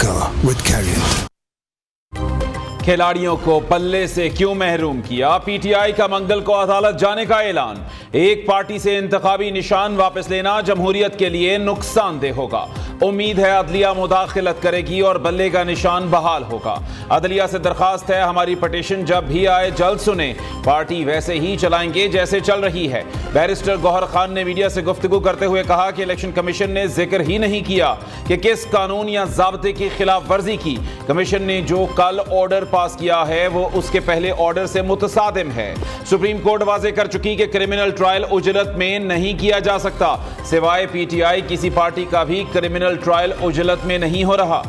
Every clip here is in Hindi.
Dhaka with Carrier. खिलाड़ियों को पल्ले से क्यों महरूम किया? पीटीआई का मंगल को अदालत जाने का ऐलान। एक पार्टी से इंतखाबी निशान वापस लेना जमहूरियत के लिए नुकसानदेह होगा। उम्मीद है अदलिया मुदाखलत करेगी और बल्ले का निशान बहाल होगा। अदलिया से दरखास्त है हमारी पटिशन जब भी आए जल्द सुने। पार्टी वैसे ही चलाएंगे जैसे चल रही है। बैरिस्टर गौहर खान ने मीडिया से गुफ्तगू करते हुए कहा कि इलेक्शन कमीशन ने जिक्र ही नहीं किया कि किस कानून या ज़ाब्ते की खिलाफ वर्जी की। कमीशन ने जो कल ऑर्डर पास किया है वो उसके पहले ऑर्डर से मुतसादिम है। सुप्रीम कोर्ट वाज़ेह कर चुकी कि क्रिमिनल ट्रायल उजलत में नहीं किया जा सकता। सिवाय पीटीआई किसी पार्टी का भी क्रिमिनल ट्रायल उजलत में नहीं हो रहा।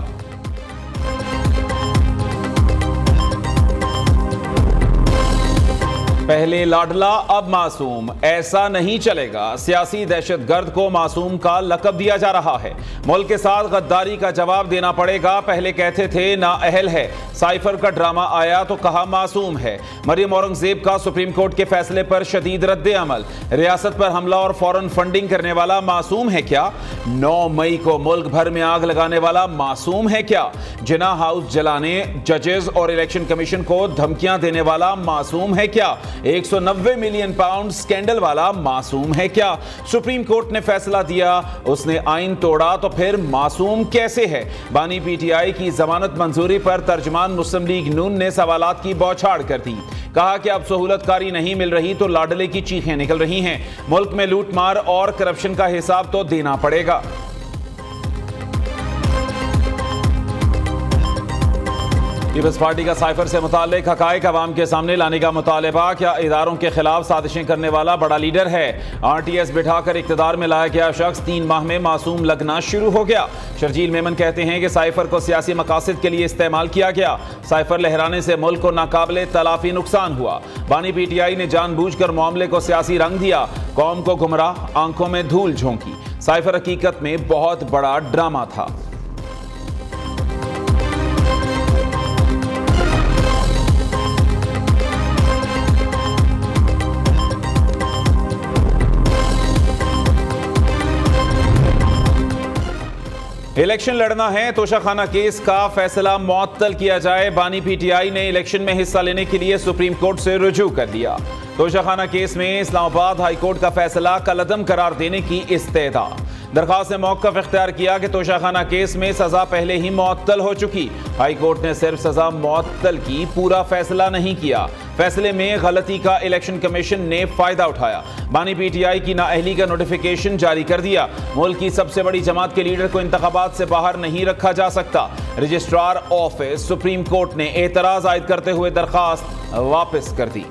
पहले लाडला अब मासूम, ऐसा नहीं चलेगा। सियासी दहशतगर्द को मासूम का लकब दिया जा रहा है। मुल्क के साथ गद्दारी का जवाब देना पड़ेगा। पहले कहते थे नाअहल है, साइफर का ड्रामा आया तो कहा मासूम है। मरियम औरंगजेब का सुप्रीम कोर्ट के फैसले पर शदीद रद्द अमल। रियासत पर हमला और फौरन फंडिंग करने वाला मासूम है क्या? 9 मई को मुल्क भर में आग लगाने वाला मासूम है क्या? जिना हाउस जलाने जजेस और इलेक्शन कमीशन को धमकियां देने वाला मासूम है क्या? 190 मिलियन पाउंड स्कैंडल वाला मासूम है क्या? सुप्रीम कोर्ट ने फैसला दिया, उसने आइन तोड़ा तो फिर मासूम कैसे है? बानी पीटीआई की जमानत मंजूरी पर तर्जमान मुस्लिम लीग नून ने सवालात की बौछार कर दी। कहा कि अब सहूलतकारी नहीं मिल रही तो लाडले की चीखें निकल रही हैं। मुल्क में लूटमार और करप्शन का हिसाब तो देना पड़ेगा। पीपल्स पार्टी का साइफर से मुताल्लिक हकायक अवाम के सामने लाने का मुतालबा। क्या इदारों के खिलाफ साजिशें करने वाला बड़ा लीडर है? आरटीएस बिठाकर इक्तदार में लाया गया शख्स 3 माह में मासूम लगना शुरू हो गया। शर्जील मेमन कहते हैं कि साइफर को सियासी मकासद के लिए इस्तेमाल किया गया। साइफर लहराने से मुल्क को नाकाबिले तलाफी नुकसान हुआ। बानी पीटीआई ने जानबूझकर मामले को सियासी रंग दिया, कौम को गुमराह, आंखों में धूल झोंकी। साइफर हकीकत में बहुत बड़ा ड्रामा था। इलेक्शन लड़ना है, तोशाखाना केस का फैसला मुअत्तल किया जाए। बानी पीटीआई ने इलेक्शन में हिस्सा लेने के लिए सुप्रीम कोर्ट से रुजू कर दिया। तोशाखाना केस में इस्लामाबाद हाई कोर्ट का फैसला कलअदम करार देने की इस्तेदा। दरखास्त ने मौक़िफ़ इख्तियार किया कि तोशाखाना केस में सजा पहले ही मुअत्तल हो चुकी। हाई कोर्ट ने सिर्फ सजा मुअत्तल की, पूरा फैसला नहीं किया। फैसले में गलती का इलेक्शन कमीशन ने फायदा उठाया। बानी पीटीआई की नाअहली का नोटिफिकेशन जारी कर दिया। मुल्क की सबसे बड़ी जमात के लीडर को इंतखाबात से बाहर नहीं रखा जा सकता। रजिस्ट्रार ऑफिस सुप्रीम कोर्ट ने एतराज आयद करते हुए दरखास्त वापस कर दी।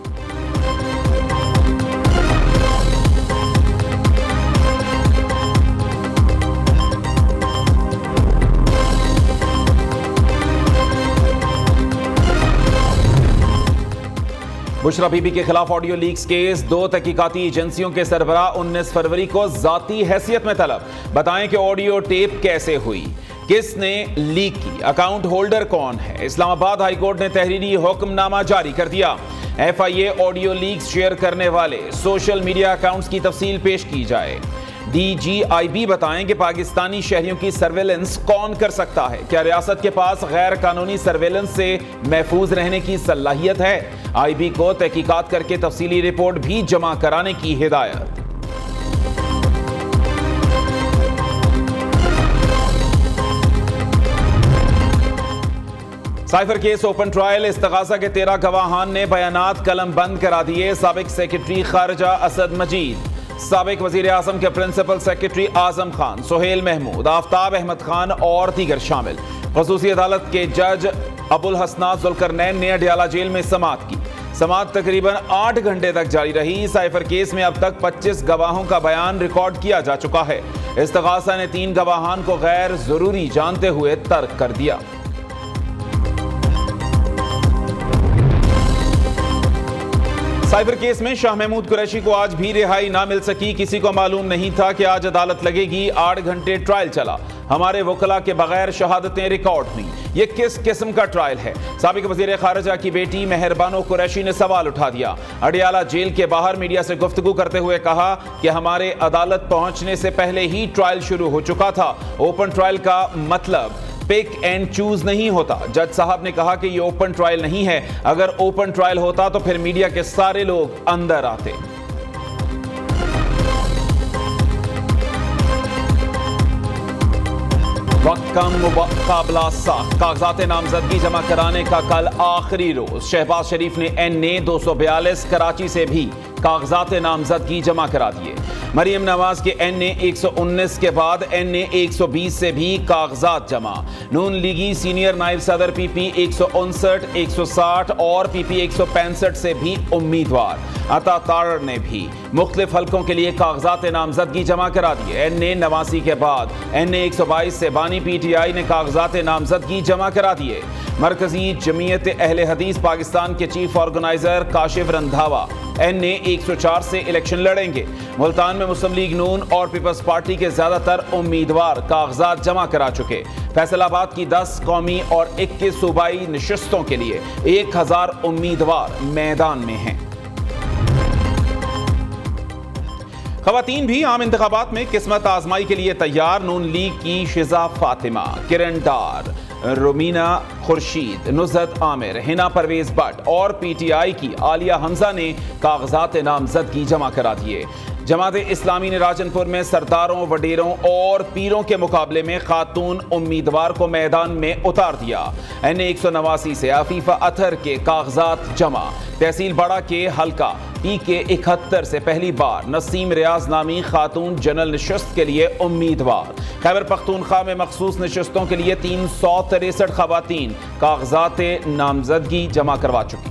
बुशरा बीबी के खिलाफ ऑडियो लीक्स केस। 2 तहकीकाती एजेंसियों के सरबराह 19 फरवरी को जाती हैसियत में तलब। बताएं कि ऑडियो टेप कैसे हुई, किसने लीक की, अकाउंट होल्डर कौन है। इस्लामाबाद हाई कोर्ट ने तहरीरी हुक्मनामा जारी कर दिया। FIA ऑडियो लीक्स शेयर करने वाले सोशल मीडिया अकाउंट्स की तफसील पेश की जाए। DGIB बताएं कि पाकिस्तानी शहरियों की सर्वेलेंस कौन कर सकता है? क्या रियासत के पास गैर कानूनी सर्वेलेंस से महफूज रहने की सलाहियत है? IB को तहकीकात करके तफसीली रिपोर्ट भी जमा कराने की हिदायत। Cipher case open trial. इस्तगासा के 13 गवाहान ने बयानात कलम बंद करा दिए। साबिक सेक्रेटरी खारजा असद मजीद, साबिक वजीर आजम के प्रिंसिपल सेक्रेटरी आजम खान, सुहेल महमूद, आफ्ताब अहमद खान और दीगर शामिल। खसूसी अदालत के जज अबुल हसनात जुल्करनैन ने अडियाला जेल में समाअत की। समाअत तकरीबन 8 घंटे तक जारी रही। साइफर केस में अब तक 25 गवाहों का बयान रिकॉर्ड किया जा चुका है। इस्तगासा ने 3 गवाहान को गैर जरूरी जानते हुए तर्क कर दिया। साइबर केस में शाह महमूद कुरैशी को आज भी रिहाई ना मिल सकी। किसी को मालूम नहीं था कि आज अदालत लगेगी। 8 घंटे ट्रायल चला। हमारे वकला के बगैर शहादतें रिकॉर्ड हुई। ये किस किस्म का ट्रायल है? साबिक वजीर खारजा की बेटी मेहरबानो कुरैशी ने सवाल उठा दिया। अडियाला जेल के बाहर मीडिया से गुफ्तगू करते हुए कहा कि हमारे अदालत पहुंचने से पहले ही ट्रायल शुरू हो चुका था। ओपन ट्रायल का मतलब पिक एंड चूज नहीं होता। जज साहब ने कहा कि ये ओपन ट्रायल नहीं है। अगर ओपन ट्रायल होता तो फिर मीडिया के सारे लोग अंदर आते। वक्त कम मुकाबला साख। कागजात नामजदगी जमा कराने का कल आखिरी रोज। शहबाज शरीफ ने NA 242 कराची से भी कागजात नामजदगी जमा करा दिए। मरियम नवाज के NA 119 के बाद NA 120 से भी कागजात जमा। नून लीगी सीनियर नायब सदर PP 159, 160 और PP 165 से भी उम्मीदवार। अता तार ने भी मुख्तलिफ हलकों के लिए कागजात नामजदगी जमा करा दिए। NA 89 के बाद NA 122 से बानी PTI ने कागजात नामजदगी जमा करा दिए। मरकजी जमीयत अहले हदीस पाकिस्तान के chief organiser Kashif Randhawa NA 104 से इलेक्शन लड़ेंगे। मुल्तान में मुस्लिम लीग नून और पीपल्स पार्टी के ज्यादातर उम्मीदवार कागजात जमा करा चुके। फैसलाबाद की 10 कौमी और 21 सूबाई नशिस्तों के लिए 1000 उम्मीदवार मैदान में हैं। खवातीन भी आम इंतखाबात में किस्मत आजमाई के लिए तैयार। नून लीग की शिजा फातिमा, किरण डार, रुमीना खुर्शीद, नुज़रत आमिर, हिना परवेज भट्ट और PTI की आलिया हमजा ने कागजात नामजदगी जमा करा दिए। जमात इस्लामी ने राजनपुर में सरदारों, वडेरों और पीरों के मुकाबले में खातून उम्मीदवार को मैदान में उतार दिया। NA 189 से आफीफा अतहर के कागजात जमा। तहसील बड़ा के हल्का PK 71 से पहली बार नसीम रियाज नामी खातून जनरल नशिस्त के लिए उम्मीदवार। खैबर पख्तूनख्वा में मखसूस नशिस्तों के लिए 363 खवातीन कागजात नामजदगी जमा करवा चुकी।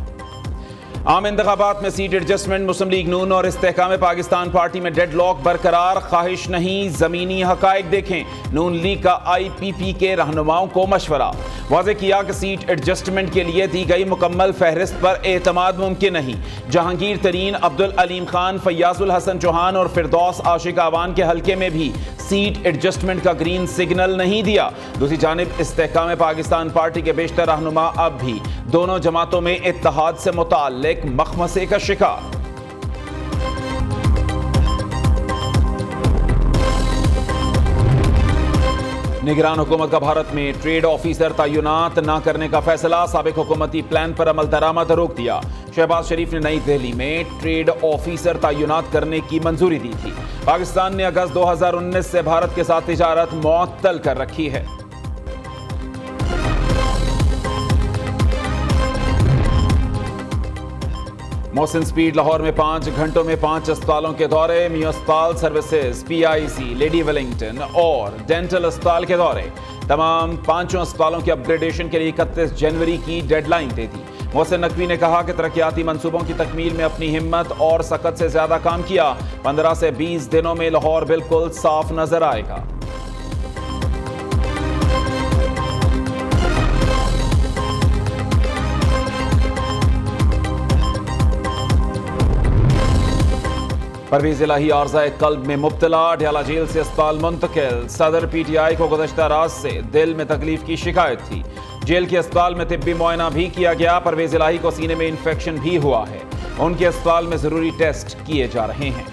आम इंतखाबात में सीट एडजस्टमेंट। मुस्लिम लीग नून और इस्तेहकाम पाकिस्तान पार्टी में डेडलॉक बरकरार। ख्वाहिश नहीं, जमीनी हकायक देखें। नून लीग का IPP के रहनुमाओं को मशवरा। वाज़ेह किया कि सीट एडजस्टमेंट के लिए दी गई मुकम्मल फहरिस्त पर एतमाद मुमकिन नहीं। जहांगीर तरीन, अब्दुल अलीम खान, फैयाजुल हसन चौहान और फिरदौस आशिक आवान के हल्के में भी सीट एडजस्टमेंट का ग्रीन सिग्नल नहीं दिया। दूसरी जानिब इस्तेहकाम पाकिस्तान पार्टी के बेशतर रहनुमा अब भी दोनों जमातों में इत्तेहाद से मुताल्लिक मखमसे का शिकार। निगरान हुकूमत का भारत में ट्रेड ऑफिसर तैनात न करने का फैसला। साबिक हुकूमती प्लान पर अमल दरामद रोक दिया। शहबाज शरीफ ने नई दिल्ली में ट्रेड ऑफिसर तैनात करने की मंजूरी दी थी। पाकिस्तान ने अगस्त 2019 से भारत के साथ तिजारत मुअत्तल कर रखी है। मोहसिन स्पीड लाहौर में 5 घंटों में 5 अस्पतालों के दौरे। मियो अस्पताल सर्विसेज, PIC, लेडी वेलिंगटन और डेंटल अस्पताल के दौरे। तमाम 5 अस्पतालों के अपग्रेडेशन के लिए 31 जनवरी की डेडलाइन दे दी। मोहसिन नकवी ने कहा कि तरक्याती मंसूबों की तकमील में अपनी हिम्मत और सकत से ज्यादा काम किया। 15 से 20 दिनों में लाहौर बिल्कुल साफ नजर आएगा। परवेज इलाही आर्ज़ाए कल्ब में मुब्तला। ढयाला जेल से अस्पताल मुंतकिल। सदर PTI को गुज़श्ता रात से दिल में तकलीफ की शिकायत थी। जेल के अस्पताल में तिब्बी मुआयना भी किया गया। परवेज इलाही को सीने में इंफेक्शन भी हुआ है। उनके अस्पताल में जरूरी टेस्ट किए जा रहे हैं।